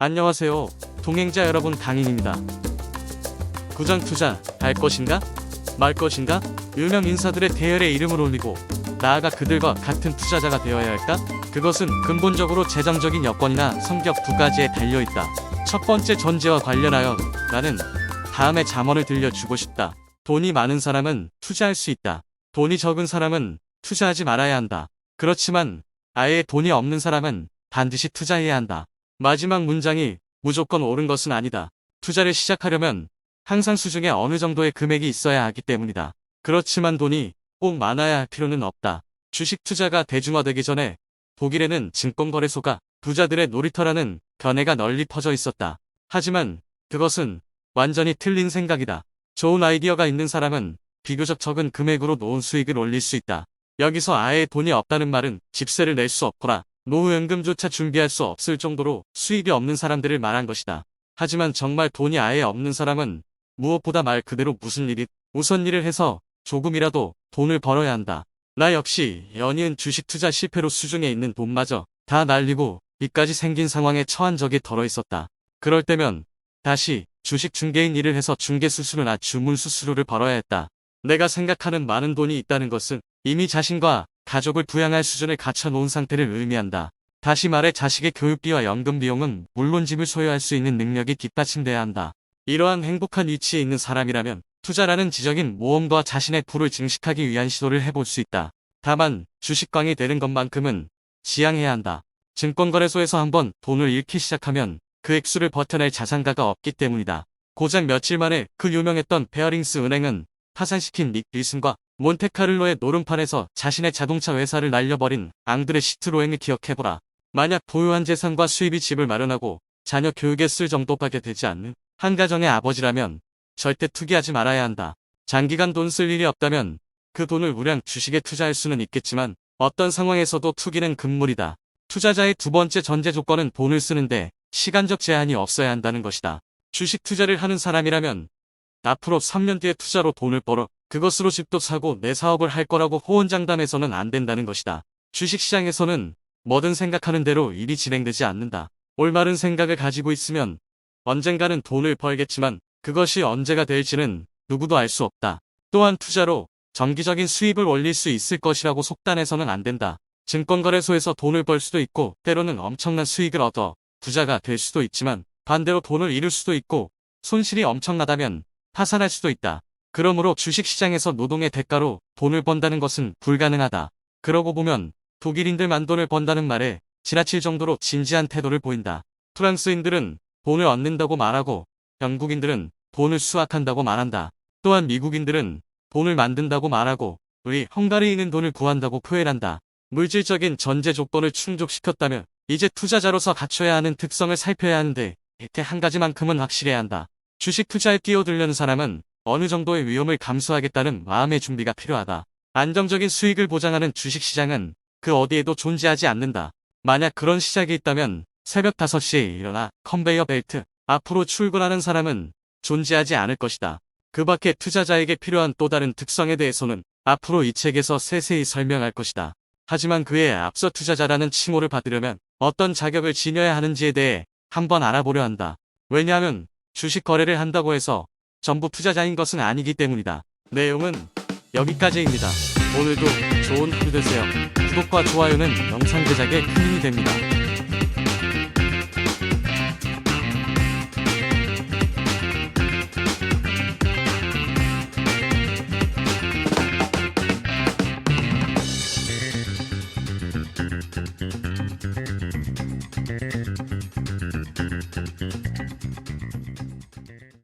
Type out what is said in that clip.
안녕하세요. 동행자 여러분, 강인입니다. 구장 투자 할 것인가? 말 것인가? 유명 인사들의 대열에 이름을 올리고 나아가 그들과 같은 투자자가 되어야 할까? 그것은 근본적으로 재정적인 여건이나 성격 두 가지에 달려있다. 첫 번째 전제와 관련하여 나는 다음의 잠언을 들려주고 싶다. 돈이 많은 사람은 투자할 수 있다. 돈이 적은 사람은 투자하지 말아야 한다. 그렇지만 아예 돈이 없는 사람은 반드시 투자해야 한다. 마지막 문장이 무조건 옳은 것은 아니다. 투자를 시작하려면 항상 수중에 어느 정도의 금액이 있어야 하기 때문이다. 그렇지만 돈이 꼭 많아야 할 필요는 없다. 주식 투자가 대중화되기 전에 독일에는 증권거래소가 부자들의 놀이터라는 견해가 널리 퍼져 있었다. 하지만 그것은 완전히 틀린 생각이다. 좋은 아이디어가 있는 사람은 비교적 적은 금액으로 노후 수익을 올릴 수 있다. 여기서 아예 돈이 없다는 말은 집세를 낼 수 없거나 노후연금조차 준비할 수 없을 정도로 수입이 없는 사람들을 말한 것이다. 하지만 정말 돈이 아예 없는 사람은 무엇보다 말 그대로 무슨 일이 우선 일을 해서 조금이라도 돈을 벌어야 한다. 나 역시 연이은 주식 투자 실패로 수중에 있는 돈마저 다 날리고 이까지 생긴 상황에 처한 적이 덜어 있었다. 그럴 때면 다시 주식 중개인 일을 해서 중개수수료나 주문수수료를 벌어야 했다. 내가 생각하는 많은 돈이 있다는 것은 이미 자신과 가족을 부양할 수준을 갖춰놓은 상태를 의미한다. 다시 말해 자식의 교육비와 연금 비용은 물론 집을 소유할 수 있는 능력이 뒷받침돼야 한다. 이러한 행복한 위치에 있는 사람이라면 투자라는 지적인 모험과 자신의 부를 증식하기 위한 시도를 해볼 수 있다. 다만 주식광이 되는 것만큼은 지양해야 한다. 증권거래소에서 한번 돈을 잃기 시작하면 그 액수를 버텨낼 자산가가 없기 때문이다. 고작 며칠 만에 그 유명했던 베어링스 은행은 파산시킨 닉 빌슨과 몬테카를로의 노름판에서 자신의 자동차 회사를 날려버린 앙드레 시트로eng을 기억해보라. 만약 보유한 재산과 수입이 집을 마련하고 자녀 교육에 쓸 정도밖에 되지 않는 한 가정의 아버지라면 절대 투기하지 말아야 한다. 장기간 돈 쓸 일이 없다면 그 돈을 우량 주식에 투자할 수는 있겠지만 어떤 상황에서도 투기는 금물이다. 투자자의 두 번째 전제 조건은 돈을 쓰는데 시간적 제한이 없어야 한다는 것이다. 주식 투자를 하는 사람이라면 앞으로 3년 뒤에 투자로 돈을 벌어 그것으로 집도 사고 내 사업을 할 거라고 호언장담해서는 안 된다는 것이다. 주식시장에서는 뭐든 생각하는 대로 일이 진행되지 않는다. 올바른 생각을 가지고 있으면 언젠가는 돈을 벌겠지만 그것이 언제가 될지는 누구도 알 수 없다. 또한 투자로 정기적인 수입을 올릴 수 있을 것이라고 속단해서는 안 된다. 증권거래소에서 돈을 벌 수도 있고 때로는 엄청난 수익을 얻어 부자가 될 수도 있지만 반대로 돈을 잃을 수도 있고 손실이 엄청나다면 파산할 수도 있다. 그러므로 주식시장에서 노동의 대가로 돈을 번다는 것은 불가능하다. 그러고 보면 독일인들만 돈을 번다는 말에 지나칠 정도로 진지한 태도를 보인다. 프랑스인들은 돈을 얻는다고 말하고 영국인들은 돈을 수확한다고 말한다. 또한 미국인들은 돈을 만든다고 말하고 우리 헝가리인은 돈을 구한다고 표현한다. 물질적인 전제 조건을 충족시켰다면 이제 투자자로서 갖춰야 하는 특성을 살펴야 하는데 이때 한 가지만큼은 확실해야 한다. 주식 투자에 뛰어들려는 사람은 어느 정도의 위험을 감수하겠다는 마음의 준비가 필요하다. 안정적인 수익을 보장하는 주식시장은 그 어디에도 존재하지 않는다. 만약 그런 시작이 있다면 새벽 5시에 일어나 컨베이어 벨트 앞으로 출근하는 사람은 존재하지 않을 것이다. 그 밖에 투자자에게 필요한 또 다른 특성에 대해서는 앞으로 이 책에서 세세히 설명할 것이다. 하지만 그에 앞서 투자자라는 칭호를 받으려면 어떤 자격을 지녀야 하는지에 대해 한번 알아보려 한다. 왜냐하면 주식 거래를 한다고 해서 전부 투자자인 것은 아니기 때문이다. 내용은 여기까지입니다. 오늘도 좋은 하루 되세요. 구독과 좋아요는 영상 제작에 큰 힘이 됩니다.